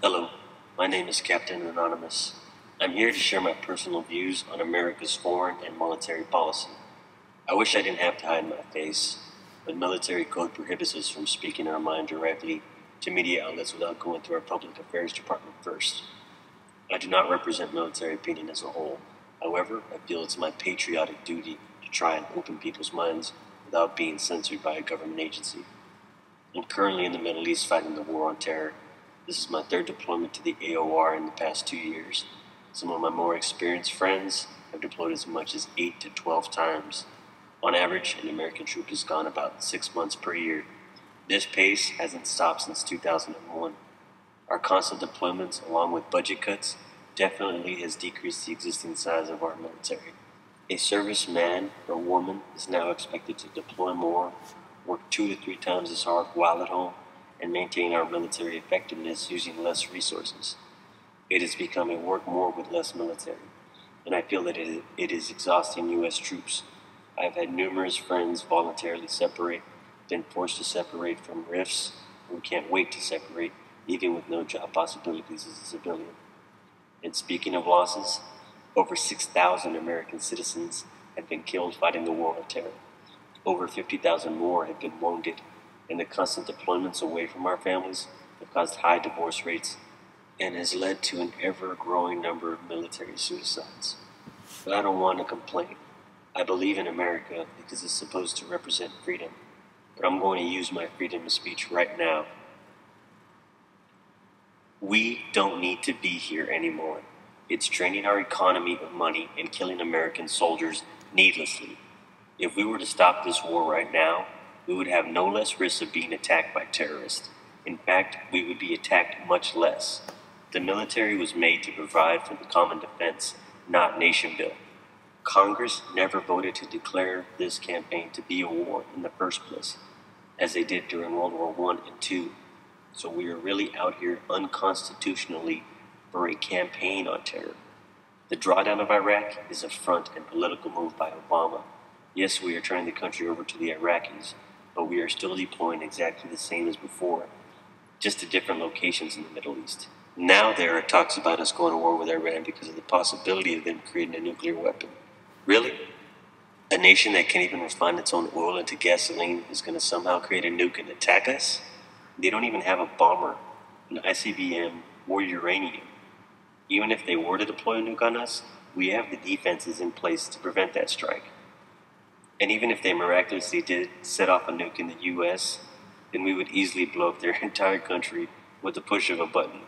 Hello, my name is Capt Anonymous. I'm here to share my personal views on America's foreign and military policy. I wish I didn't have to hide my face, but military code prohibits us from speaking our mind directly to media outlets without going through our public affairs department first. I do not represent military opinion as a whole. However, I feel it's my patriotic duty to try and open people's minds without being censored by a government agency. I'm currently in the Middle East fighting the war on terror. This is my third deployment to the AOR in the past 2 years. Some of my more experienced friends have deployed as much as 8 to 12 times. On average, an American troop has gone about 6 months per year. This pace hasn't stopped since 2001. Our constant deployments, along with budget cuts, definitely has decreased the existing size of our military. A serviceman or woman is now expected to deploy more, work 2 to 3 times as hard while at home, and maintain our military effectiveness using less resources. It is becoming work more with less military, and I feel that it is exhausting U.S. troops. I have had numerous friends voluntarily separate, been forced to separate from rifts, and can't wait to separate, even with no job possibilities as a civilian. And speaking of losses, over 6,000 American citizens have been killed fighting the war on terror. Over 50,000 more have been wounded, and the constant deployments away from our families have caused high divorce rates and has led to an ever-growing number of military suicides. But I don't want to complain. I believe in America because it's supposed to represent freedom, but I'm going to use my freedom of speech right now. We don't need to be here anymore. It's draining our economy of money and killing American soldiers needlessly. If we were to stop this war right now, we would have no less risk of being attacked by terrorists. In fact, we would be attacked much less. The military was made to provide for the common defense, not nation building. Congress never voted to declare this campaign to be a war in the first place, as they did during World War I and II. So we are really out here unconstitutionally for a campaign on terror. The drawdown of Iraq is a front and political move by Obama. Yes, we are turning the country over to the Iraqis, but we are still deploying exactly the same as before, just to different locations in the Middle East. Now there are talks about us going to war with Iran because of the possibility of them creating a nuclear weapon. Really? A nation that can't even refine its own oil into gasoline is going to somehow create a nuke and attack us? They don't even have a bomber, an ICBM, or uranium. Even if they were to deploy a nuke on us, we have the defenses in place to prevent that strike. And even if they miraculously did set off a nuke in the U.S., then we would easily blow up their entire country with the push of a button.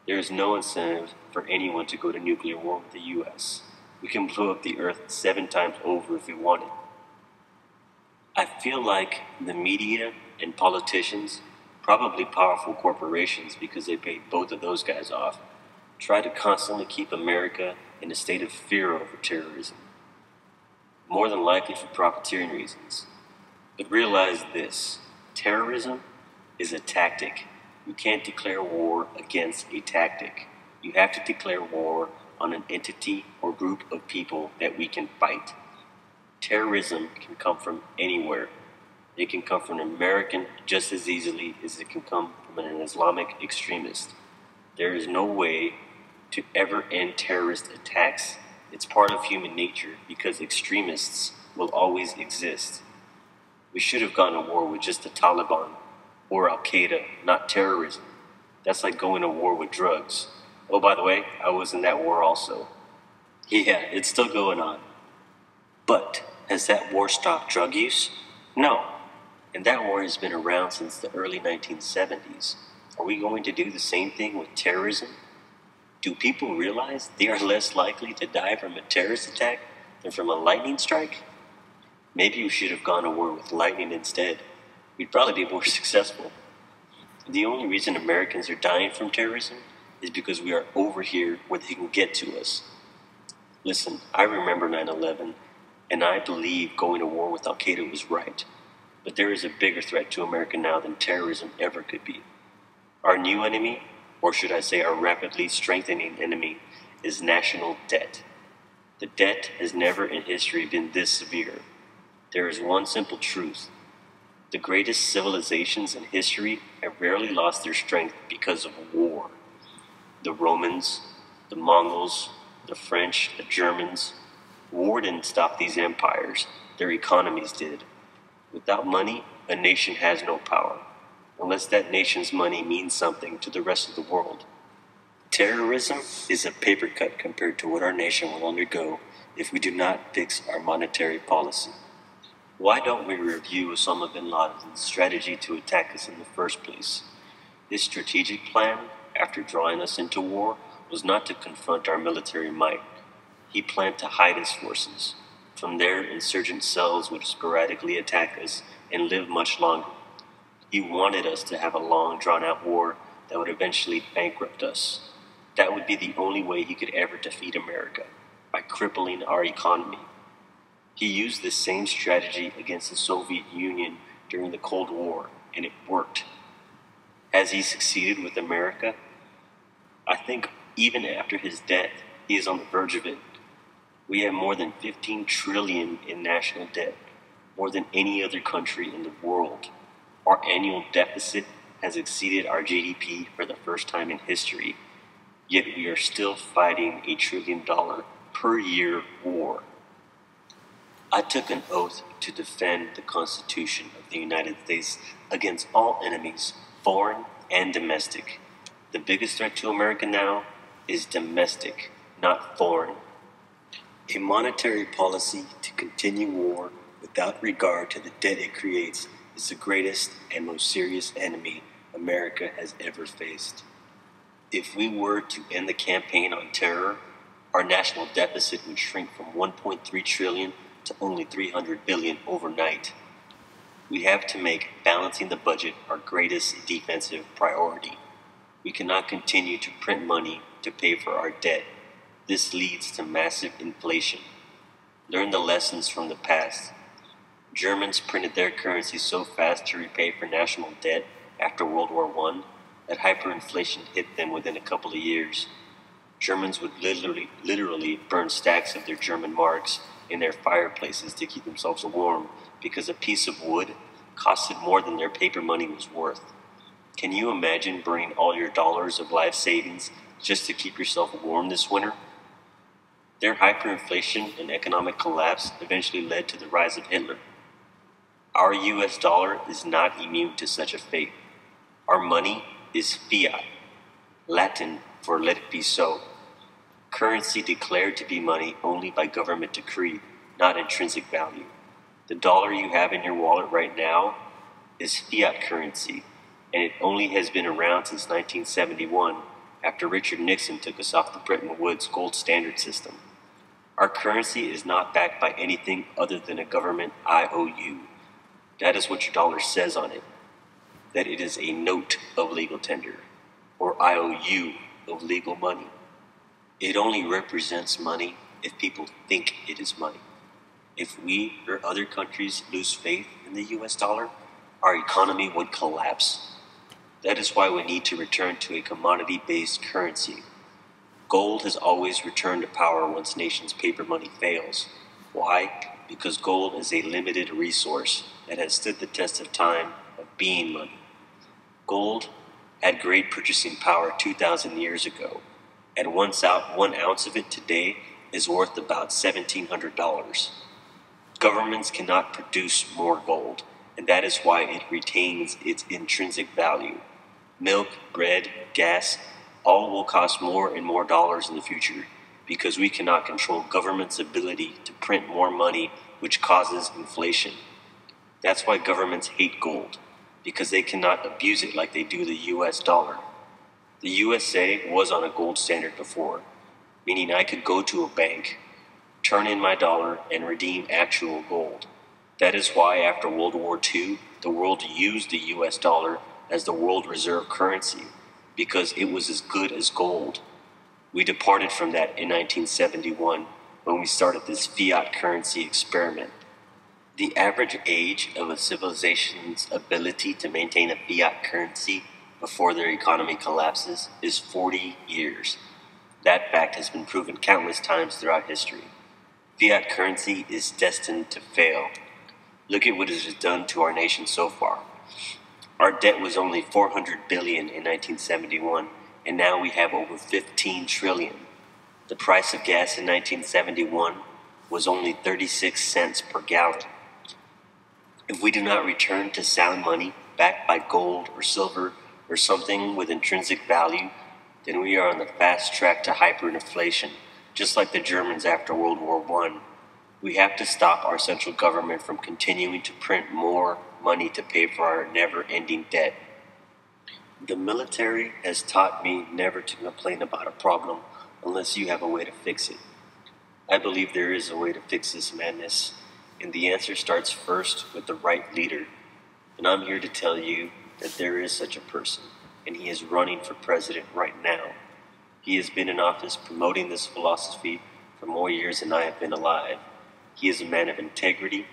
There is no incentive for anyone to go to nuclear war with the U.S. We can blow up the earth 7 times over if we wanted. I feel like the media and politicians, probably powerful corporations because they paid both of those guys off, try to constantly keep America in a state of fear over terrorism. More than likely for profiteering reasons. But realize this, terrorism is a tactic. You can't declare war against a tactic. You have to declare war on an entity or group of people that we can fight. Terrorism can come from anywhere. It can come from an American just as easily as it can come from an Islamic extremist. There is no way to ever end terrorist attacks. It's part of human nature because extremists will always exist. We should have gone to war with just the Taliban or Al-Qaeda, not terrorism. That's like going to war with drugs. Oh, by the way, I was in that war also. Yeah, it's still going on. But has that war stopped drug use? No. And that war has been around since the early 1970s. Are we going to do the same thing with terrorism? Do people realize they are less likely to die from a terrorist attack than from a lightning strike? Maybe we should have gone to war with lightning instead. We'd probably be more successful. The only reason Americans are dying from terrorism is because we are over here where they can get to us. Listen, I remember 9/11, and I believe going to war with Al-Qaeda was right. But there is a bigger threat to America now than terrorism ever could be. Our new enemy, or should I say our rapidly strengthening enemy, is national debt. The debt has never in history been this severe. There is one simple truth. The greatest civilizations in history have rarely lost their strength because of war. The Romans, the Mongols, the French, the Germans. War didn't stop these empires, their economies did. Without money, a nation has no power, unless that nation's money means something to the rest of the world. Terrorism is a paper cut compared to what our nation will undergo if we do not fix our monetary policy. Why don't we review Osama bin Laden's strategy to attack us in the first place? His strategic plan, after drawing us into war, was not to confront our military might. He planned to hide his forces. From there, insurgent cells would sporadically attack us and live much longer. He wanted us to have a long, drawn-out war that would eventually bankrupt us. That would be the only way he could ever defeat America, by crippling our economy. He used this same strategy against the Soviet Union during the Cold War, and it worked. Has he succeeded with America? I think even after his death, he is on the verge of it. We have more than 15 trillion in national debt, more than any other country in the world. Our annual deficit has exceeded our GDP for the first time in history, yet we are still fighting a $1 trillion per year war. I took an oath to defend the Constitution of the United States against all enemies, foreign and domestic. The biggest threat to America now is domestic, not foreign. A monetary policy to continue war without regard to the debt it creates is the greatest and most serious enemy America has ever faced. If we were to end the campaign on terror, our national deficit would shrink from 1.3 trillion to only 300 billion overnight. We have to make balancing the budget our greatest defensive priority. We cannot continue to print money to pay for our debt. This leads to massive inflation. Learn the lessons from the past. Germans printed their currency so fast to repay for national debt after World War I that hyperinflation hit them within a couple of years. Germans would literally burn stacks of their German marks in their fireplaces to keep themselves warm because a piece of wood costed more than their paper money was worth. Can you imagine burning all your dollars of life savings just to keep yourself warm this winter? Their hyperinflation and economic collapse eventually led to the rise of Hitler. Our US dollar is not immune to such a fate. Our money is fiat, Latin for let it be so. Currency declared to be money only by government decree, not intrinsic value. The dollar you have in your wallet right now is fiat currency, and it only has been around since 1971, after Richard Nixon took us off the Bretton Woods gold standard system. Our currency is not backed by anything other than a government IOU. That is what your dollar says on it, that it is a note of legal tender, or IOU of legal money. It only represents money if people think it is money. If we or other countries lose faith in the US dollar, our economy would collapse. That is why we need to return to a commodity-based currency. Gold has always returned to power once nations' paper money fails. Why? Because gold is a limited resource that has stood the test of time of being money. Gold had great purchasing power 2,000 years ago, and 1 ounce of it today is worth about $1,700. Governments cannot produce more gold, and that is why it retains its intrinsic value. Milk, bread, gas, all will cost more and more dollars in the future because we cannot control government's ability to print more money, which causes inflation. That's why governments hate gold, because they cannot abuse it like they do the US dollar. The USA was on a gold standard before, meaning I could go to a bank, turn in my dollar, and redeem actual gold. That is why after World War II, the world used the US dollar as the world reserve currency, because it was as good as gold. We departed from that in 1971 when we started this fiat currency experiment. The average age of a civilization's ability to maintain a fiat currency before their economy collapses is 40 years. That fact has been proven countless times throughout history. Fiat currency is destined to fail. Look at what it has done to our nation so far. Our debt was only $400 billion in 1971, and now we have over 15 trillion. The price of gas in 1971 was only 36 cents per gallon. If we do not return to sound money backed by gold or silver or something with intrinsic value, then we are on the fast track to hyperinflation, just like the Germans after World War I. We have to stop our central government from continuing to print more money to pay for our never-ending debt. The military has taught me never to complain about a problem unless you have a way to fix it. I believe there is a way to fix this madness, and the answer starts first with the right leader. And I'm here to tell you that there is such a person, and he is running for president right now. He has been in office promoting this philosophy for more years than I have been alive. He is a man of integrity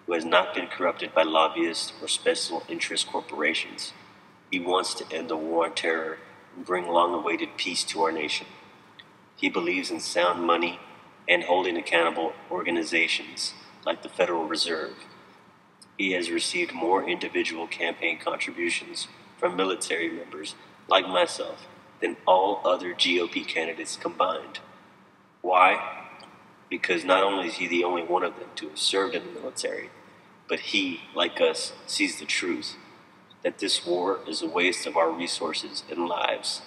who has not been corrupted by lobbyists or special interest corporations. He wants to end the war on terror and bring long-awaited peace to our nation. He believes in sound money and holding accountable organizations like the Federal Reserve. He has received more individual campaign contributions from military members like myself than all other GOP candidates combined. Why? Because not only is he the only one of them to have served in the military, but he, like us, sees the truth, that this war is a waste of our resources and lives,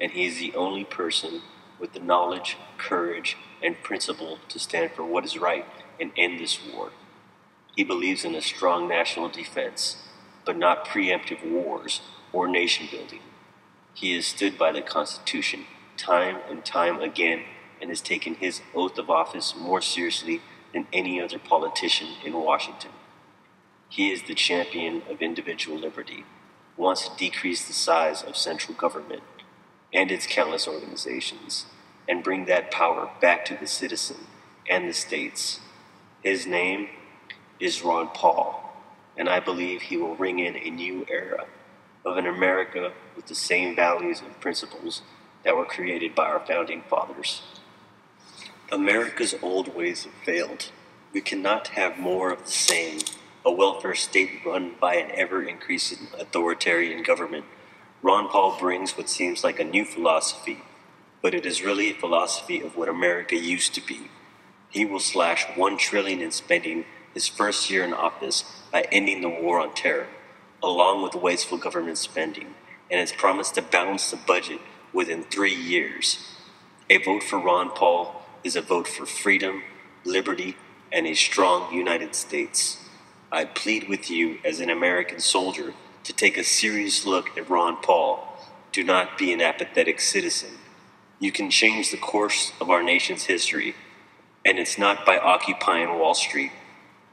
and he is the only person with the knowledge, courage, and principle to stand for what is right and end this war. He believes in a strong national defense, but not preemptive wars or nation building. He has stood by the Constitution time and time again and has taken his oath of office more seriously than any other politician in Washington. He is the champion of individual liberty, wants to decrease the size of central government and its countless organizations, and bring that power back to the citizen and the states. His name is Ron Paul, and I believe he will ring in a new era of an America with the same values and principles that were created by our founding fathers. America's old ways have failed. We cannot have more of the same, a welfare state run by an ever-increasing authoritarian government. Ron Paul brings what seems like a new philosophy, but it is really a philosophy of what America used to be. He will slash $1 trillion in spending his first year in office by ending the war on terror, along with wasteful government spending, and has promised to balance the budget within 3 years. A vote for Ron Paul is a vote for freedom, liberty, and a strong United States. I plead with you as an American soldier to take a serious look at Ron Paul. Do not be an apathetic citizen. You can change the course of our nation's history, and it's not by occupying Wall Street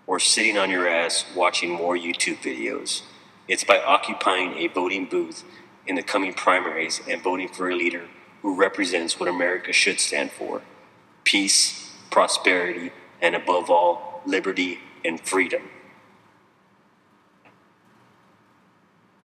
or sitting on your ass watching more YouTube videos. It's by occupying a voting booth in the coming primaries and voting for a leader who represents what America should stand for: peace, prosperity, and above all, liberty and freedom.